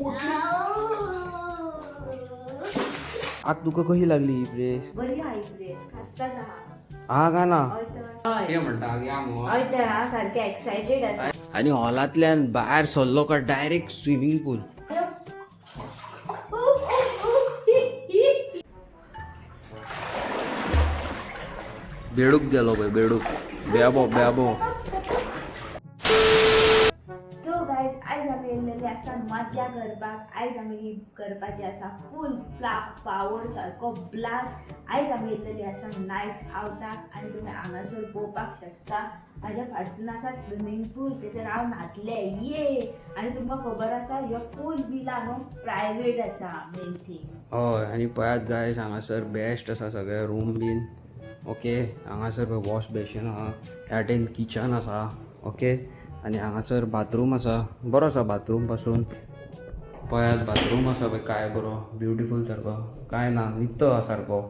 आज तुका कशी लागली ही प्रेस? बरी आहे प्रेस खास्ता हा का ना ते म्हणता या मग हय तर हांव सारकें एक्सायटेड आसा. आणि हॉलांतल्यान भायर सरलो का डायरेक्ट स्विमिंग पूल. बेडूक गेलो पळय बेडूक बेबो बेबो. सो गायज आयज आमी येयलेले आसा मजा करपाक. आयज आमी करपाचे आसा फूल पावर सारको ब्लास्ट. आयज आमी येयलेली आसा नायट आवटाक आनी तुमी हांगासर पळोवपाक शकता. म्हाज्या फाटसून आसा स्विमींग पूल, तेचेर हांव न्हातले ये. आनी तुमकां खबर आसा ह्यो फूल विला न्हू प्रायवेट आसा मेन थींग. हय आनी पळयात गायज हांगासर बेस्ट आसा सगळे रूम बीन. ओके हांगासर वॉश बेसीन आहा, ह्या किचन आसा. ओके आनी हांगासर बाथरूम आसा, बरो आसा बाथरूम पासून. पळयात बाथरूम आसा पळय काय बरो ब्युटिफूल सारको, काय ना नित्त आसा सारको.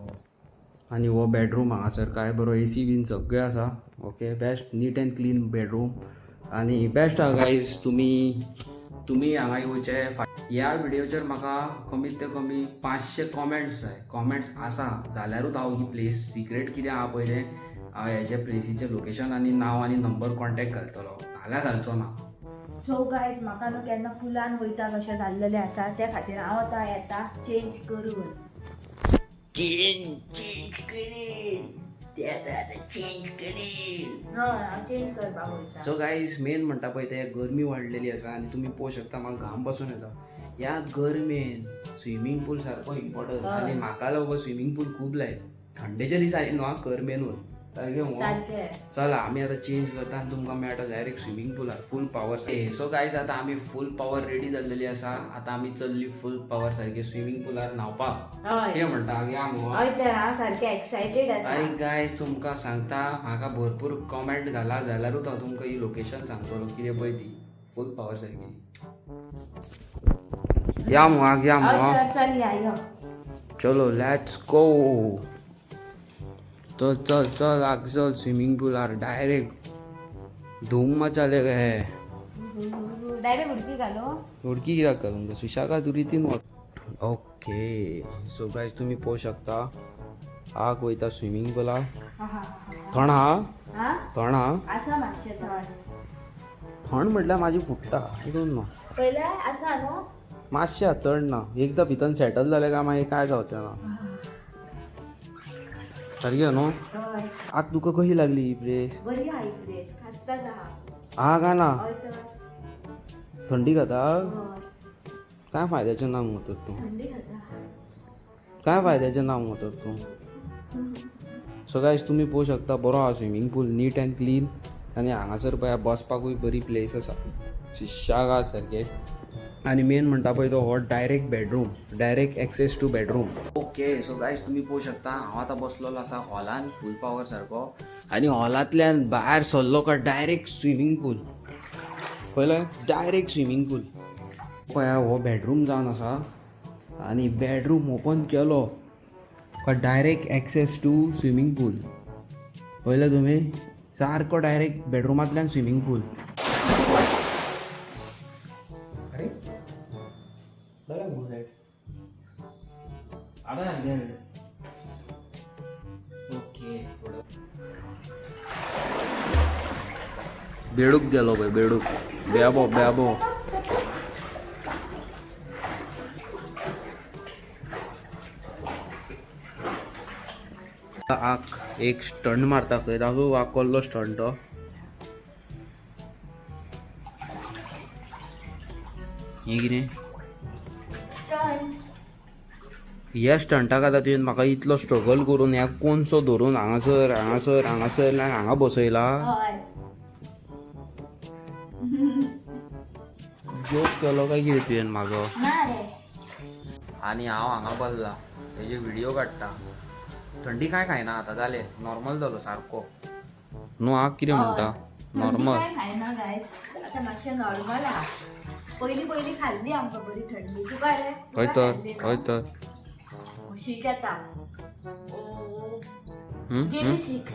आनी हो बेडरूम हांगासर काय बरो AC बीन सगळें आसा. Okay best neat and clean bedroom आनी बेस्ट आहा गायज. तुमी हांगा येवचे. ह्या व्हिडिओचेर म्हाका कमीत ते कमी 500 कॉमेंट्स जाय. कॉमेंट्स आसा जाल्यारूच हांव ही प्लेस सिक्रेट कितें आहा पळय तें हांव हेजे प्लेसीचें लोकेशन आनी नांव आनी नंबर कॉन्टॅक्ट घालतलो, नाल्यार घालचो ना. सो गायज म्हाका न्हू केन्ना फुलान वयता कशें जाल्लेलें आसा, त्या खातीर हांव आतां येता चेंज करून. हांव चेंज करपाक वयता. सो गायज मेन म्हणटा पळय ते गरमी वाडलेली आसा आनी तुमी पळोवंक शकता म्हाका घाम बसून येता. ह्या गरमेन स्विमींग पूल सारको इम्पॉर्टंट. आनी म्हाका लागून स्विमींग पूल खूब लायक. थंडेच्या दिसांनी न्हू गरमेनूच सारकें. सारकें चला आमी आतां चेंज करता आनी तुमकां मेळटा डायरेक्ट स्विमींग पुलार फूल पावर. सो गायज आतां आमी फूल पावर रेडी जाल्लेली आसा. आतां आमी चल्ली फूल पावर सारकी स्विमींग पुलार न्हावपाक. कितें म्हणटा या मगो. हय तर हांव सारकें एक्सायटेड आसा. आनी गायज तुमकां सांगता म्हाका भरपूर कॉमेंट घाला जाल्यारूच हांव तुमकां ही लोकेशन सांगतलो कितें पळय ती फूल पावर सारकी. या मग या हय मग तर चल या यो. चलो लेट्स गो. चल चल चल आग चल स्विमिंग पूलार डायरेक्ट धूम मचाले गे. डायरेक्ट उडकी घालो. उडकी कित्याक तुमकां सुशागाद रितीन वच. ओके सो गायज तुमी पळोवंक शकता आग वयता स्विमींग पूलार. थंड आहा हा थंड आहा. आसा मातशें थंड. थंड म्हटल्यार म्हाजी फुट्टा हितून न्हू पयले आसा न्हू मातशें चड ना. एकदां भितर सेटल जालें काय मागीर काय जावचें ना. सारकें न्हू. हय आज तुका कशी लागली ही प्रेस? बरी आहे प्लेस खास्ता आहा. हा का ना हय तर थंडी खाता हय काय फायद्याचें ना म्हणतात तूं. थंडी खाता. काय फायद्याचें ना म्हणतात तूं. सो गायज तुमी पळोवंक शकता बरो आहा swimming pool neat and clean. आनी हांगासर पळय बसपाकूय बरी प्लेस आसा शिश्शागाद सारकें. आनी मेन म्हणटा पळय तो हो direct bedroom, direct access to bedroom. Okay so guys तुमी पळोवंक शकता हांव आतां बसलेलो आसा हॉलान फूल पावर सारको. आनी हॉलांतल्यान भायर सरलो का डायरेक्ट स्विमींग पूल. पळयलें डायरेक्ट स्विमींग पूल. पळया हो बेडरूम जावन आसा आनी बेडरूम ओपन केलो का डायरेक्ट एक्सेस टू स्विमींग पूल. पळयलें तुमी सारको डायरेक्ट बेडरुमांतल्यान स्विमींग पूल. बेडूक गेलो पळय बेडूक बेबो बेबो. आक एक स्टंट मारता खंय दाखव वाक कसलो स्टंट तो. हें कितें ह्या स्टंटाक आतां तुवें म्हाका इतलो स्ट्रगल करून ह्या कोनसो धरून हांगासर हांगासर हांगासर हांगा बसयला. हय जोक केलो काय कितें तुवें म्हाजो. ना रे आनी हांव हांगा बसला तेजे व्हिडिओ काडटा. थंडी काय खायना आतां जालें नॉर्मल जालो सारको न्हू. हांव कितें म्हणटा नॉर्मल. काय खायना गायज आतां मातशें नॉर्मल आहा. पयलीं खाल्ली आमकां बरी थंडी. तुका रे हय तर हय तर शीक येता. गेली शीक.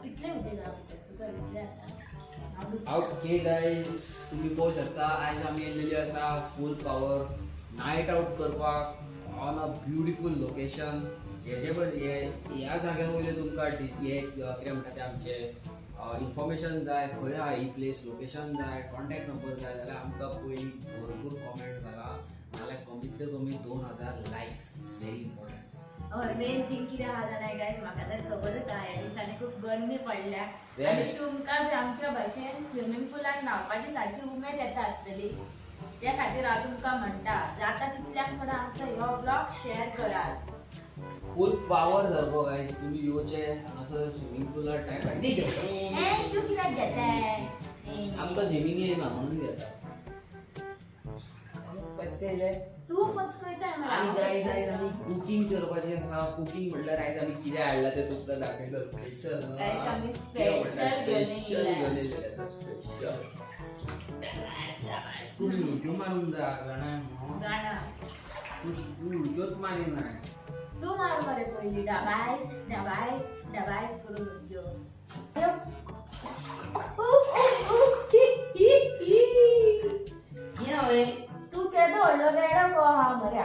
कितले उदक तुका ओके गाईज तुम्ही पळोवू शकता आयज आमी येयलेली आसा फूल पावर नायट आउट करपाक ऑन अ ब्युटिफूल लोकेशन ह्या जाग्यार वयले तुमकां हे कितें म्हणटा ते आमचे इन्फॉर्मेशन जाय खंय आहा ही प्लेस लोकेशन जाय कॉन्टॅक्ट नंबर जाय जाल्यार आमकां पयलीं भरपूर कॉमेंट घाला नाल्यार कमीत ते कमी 2000 likes very important. Main thing कितें आहा जाणां गायज म्हाका तर खबरच आहा ह्या दिसांनी खूप गरमी पडल्या आणि तुमकां बी आमच्या भाशेन स्विमींग पुलान न्हावपाची सारकी उमेद येता आसतली त्या खातीर हांव तुमकां म्हणटा जाता तितल्याक फुडें आमचो ह्यो ब्लॉग शेअर करात. फूल पावर जागो गायज तुम्ही येवचे हांगासर स्विमींग पुलार टायम तू कित्याक घेताय आमकां स्विमींग येना म्हणून घेता तू पचकयताय आणि गायज आयज आमी कुकिंग करपाचें आसा कुकिंग म्हटल्यार आयज आमी कितें हाडला तें तुमकां दाखयता स्पेशल आयज आमी स्पेशल घेवन येयला. तुम्ही उडक्यो मारून जा जाणा जाणा तूं उडक्योच मारिना तू मार मरे पयली डबायस डबायस डबायस करून उडक्यो. तू केदो व्हडलो रेडो गो हा मरे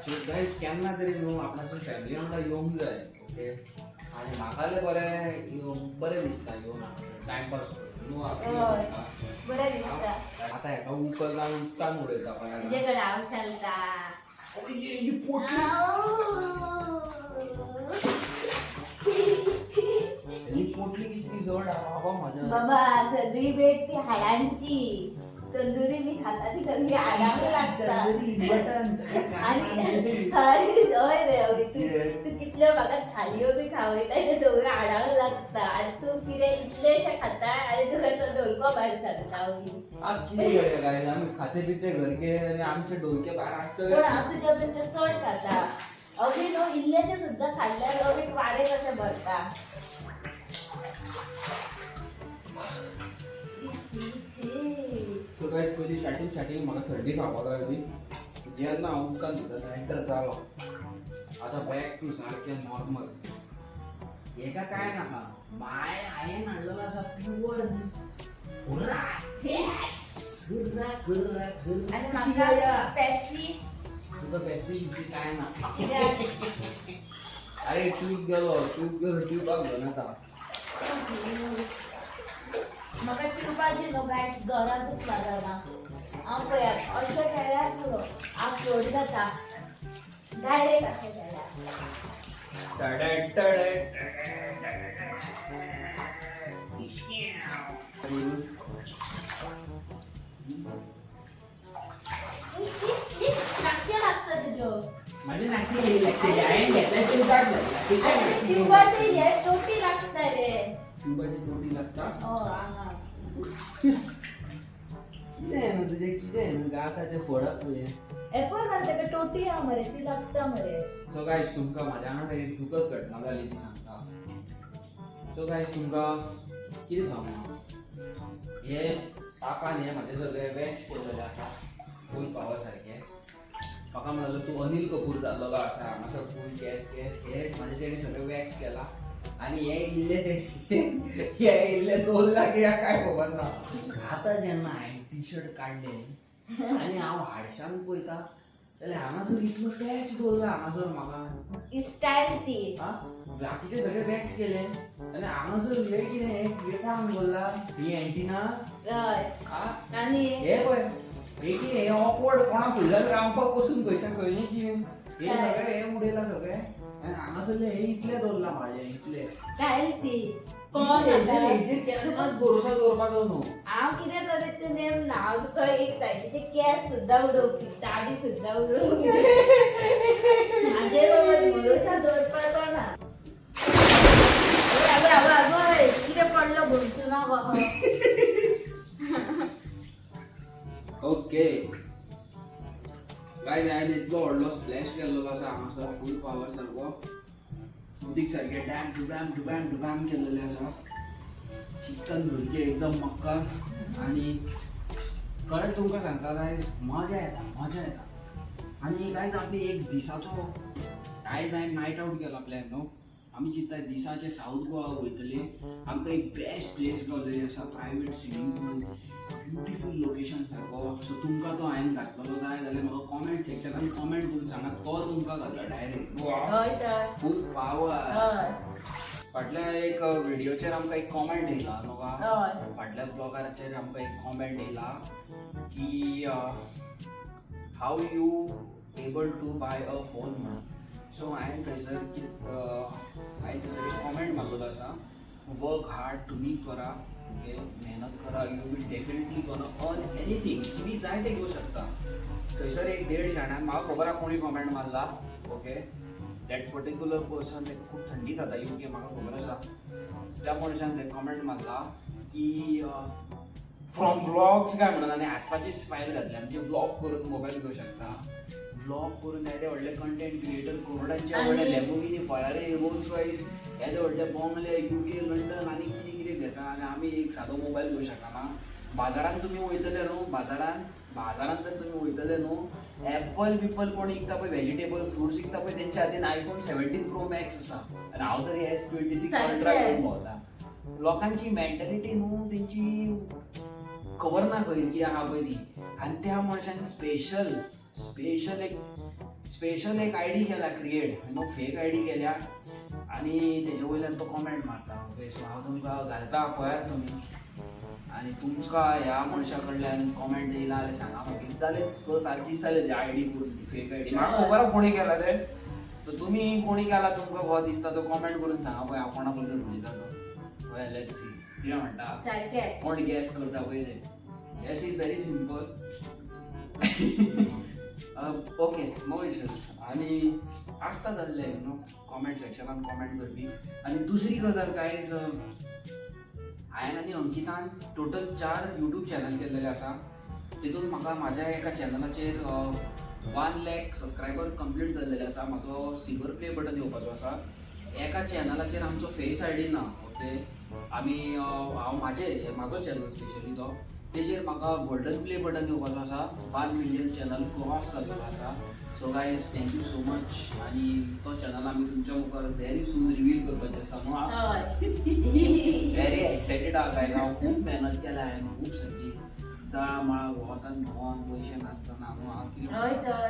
सो गायज केन्ना तरी न्हू आपणाच्या फॅमिली वांगडा येवंक जाय ओके आनी म्हाका बरें दिसता येवन टायमपास करून न्हू हय. बरें दिसता आतां हेका उकल लावन उदकान उडयता तुजे कडेन हांव चलता ही पोटली कितली जड आहा माझ्या बाबा सगळी भेट ती हाडांची तंदुरी मी खाता ती सगळी हाडांक लागता आणि हय रे हय तू कितल्यो म्हाका थालयो बी खावयताय ते सगळ्यो हाडांक लागता आनी तू कितें इतलेशें खाता आनी तुका तो ढोलको भायर सांगता कितें करया गायज आमी खाते पिते घरके आनी आमचे ढोलके भायर पण आसता हांव तुज्या पेक्षा चड खाता अभी न्हू इल्लेशें सुद्दां खाल्ल्यार अभी वाडे कशें भरता. सो गायज पयलीं स्टार्टींग म्हाका थंडी खावपाक लागली जेन्ना हांव उदकान भितर एंटर जालो आतां बॅक टू सारकें नॉर्मल हेका काय नाका बाय हांवें हाडलेलो आसा प्युअर आणि म्हाका पेप्सी तुका पेप्सी बिप्सी काय ना कित्याक अरे ट्यूबाक घेवन येता म्हाका पिवपाची न्हू गायज गरजूच लागना हांव पळयात अशें केल्यार पुरो हांव फ्लोट जाता डायरेक्ट अशें केल्यार लागता तुज्यो माझी नाची गेली लागते हांवें घेतल्या पिवपाची हे चोटी लागता रे ट्यूबाची टोटी लागता हांगा कितें न्हू तुजें कितें न्हू गाताचें फोडप तुवें हे पळय मरे तेका टोटी आहा मरे ती लागता मरे. सो गायज तुमकां म्हाज्या वांगडा एक दुखद घटना जाली ती सांगता. सो गायज तुमकां कितें सांगू हे तापान हे म्हाजे सगळे वॅक्स केल्लेले आसा फूल पावर सारके म्हाका म्हणलें तूं अनिल कपूर जाल्लो आसा हांगासर फूल केस हे म्हाजे तेणी सगळे वॅक्स केला आनी हे इल्ले हे इल्ले 2 लाख या काय खबर ना आतां जेन्ना हांवें टी शर्ट काडले आनी हांव हाडशान पळयता जाल्यार हांगासर इतलो टॅच दवरला हांगासर म्हाका स्टाईल ती बाकीचे सगळे वॅक्स केले आनी हांगासर हे कितें हे काम दवरला ही एंटिना हय आ आनी हे पळय हे कितें हे ऑकवर्ड कोणाक फुडल्यान रावपाक पसून खंयच्यान खंय न्ही कितें हे सगळे हे उडयला सगळे आनी हांगासरले हे इतले दवरला म्हाजे इतले स्टाईल ती कोण हेजेर केन्नाच भरोसा दवरपाचो न्हू हांव कितें करीत तें नेम ना हांव तुका एक सायडीचे केस सुद्दां उडोवपी दाढी सुद्दां उडोवपी म्हाजेर भरोसा दवरपाचो ना. आवय कितें पडलो भरसू ना गो ओके गायज हांवें इतलो व्हडलो स्प्लॅश केल्लो आसा हांगासर फूल पावर सारको उदीक सारकें डॅम केल्लेलें आसा चिकन भुरगे एकदम मक्कन आनी खरेंच तुमकां सांगता गायज मजा येता आनी गायज आपली एक दिसाचो आयज हांवें नायट आउट केला प्लॅन न्हू आमी चिंतता दिसाचे साऊथ गोवा वयतले आमकां एक बेस्ट प्लेस गावलेली आसा प्रायवेट स्विमींग पूल ब्युटिफूल लोकेशन सारको सो तुमकां तो हांवें घातलेलो जाय जाल्यार म्हाका कॉमेंट सेक्शनान कॉमेंट करून सांगा तो तुमकां घातलो डायरेक्ट हय तर खूब पावर हय फाटल्या एक व्हिडिओचेर आमकां एक कॉमेंट येयला न्हू का हय फाटल्या ब्लॉगाचेर आमकां एक कॉमेंट येयला की have you able to buy a phone म्हणून सो हांवें थंयसर एक कॉमेंट मारलेलो आसा वर्क हार्ड तुमी करा ओके मेहनत करा you will definitely gonna earn anything तुमी जाय ते घेवं शकता थंयसर एक 1.5 शाण्यान म्हाका खबर आहा कोणी कॉमेंट मारला ओके दॅट पर्टिक्युलर पर्सन ताका खूब थंडी खाता यूके म्हाका खबर आसा त्या मनशान ते कॉमेंट मारला की फ्रॉम ब्लॉग्स काय म्हणून आनी हांसपाची स्मायल घातली आमचे ब्लॉग करून मोबायल घेवं शकता ब्लॉग करून येदे व्हडले कंटेंट क्रिएटर करोडांचे व्हडले लॅम्बोर्गिनी फरारी रोल्स रॉयस येदे व्हडले बॉंगले UK लंडन आनी कितें कितें घेता आनी आमी एक सादो मोबायल घेवं शकना बाजारांत तुमी वयतले न्हू बाजारांत जर तुमी वयतले न्हू एप्पल बिप्पल कोण विकता पळय व्हेजिटेबल फ्रुट्स विकता पळय तेंच्या हातीन iPhone 17 Pro Max आसा आनी हांव तरी S26 अल्ट्रा घेवन भोंवता लोकांची मेंटॅलिटी न्हू तेंची खबर ना खंय की आहा पळय ती आनी त्या मनशान स्पेशल एक आयडी केला क्रिएट नो फेक आयडी केल्या आनी तेजे वयल्यान तो कॉमेंट मारता ओके सो हांव तुमकां घालता पळयात तुमी आनी तुमकां ह्या मनशा कडल्यान कॉमेंट येयला जाल्यार सांगा म्हाका जालें 6-7 दीस जाले आयडी करून ती फेक आयडी म्हाका खबर आहा कोणी केला ते सो तुमी कोणी केला तुमकां हो दिसता तो कॉमेंट करून सांगा पळय हांव कोणा बद्दल उलयता तो पळय लेट्स सी कितें म्हणटा सारकें कोण गॅस करता पळय ते gas is very simple okay no issues आनी आसता जाल्ले न्हू कॉमेंट सेक्शनान कॉमेंट करपी आनी दुसरी गजाल गायज हांवें आनी अंकितान टोटल 4 यूट्यूब चॅनल केल्लेले आसा तितून म्हाका म्हाज्या एका चॅनलाचेर 1 लाख सबस्क्रायबर कंप्लीट जाल्लेले आसा म्हाजो सिल्वर प्ले बटन येवपाचो आसा एका चॅनलाचेर आमचो फेस आयडी ना ओके आमी हांव म्हाजो चॅनल स्पेशली तो तेजेर म्हाका गोल्डन प्ले बटन येवपाचो आसा 1 मिलियन चॅनल क्रॉस जाल्लो आसा so guys thank you so much आनी तो चॅनल आमी तुमच्या मुखार व्हेरी सून रिवील करपाचें आसा न्हू व्हेरी एक्सायटेड आहा गायज हांव खूब मेहनत केल्या हांवें खूब सारकी जळा मळा वतान भोंवन पयशे नासतना न्हू हांव कितें हय तर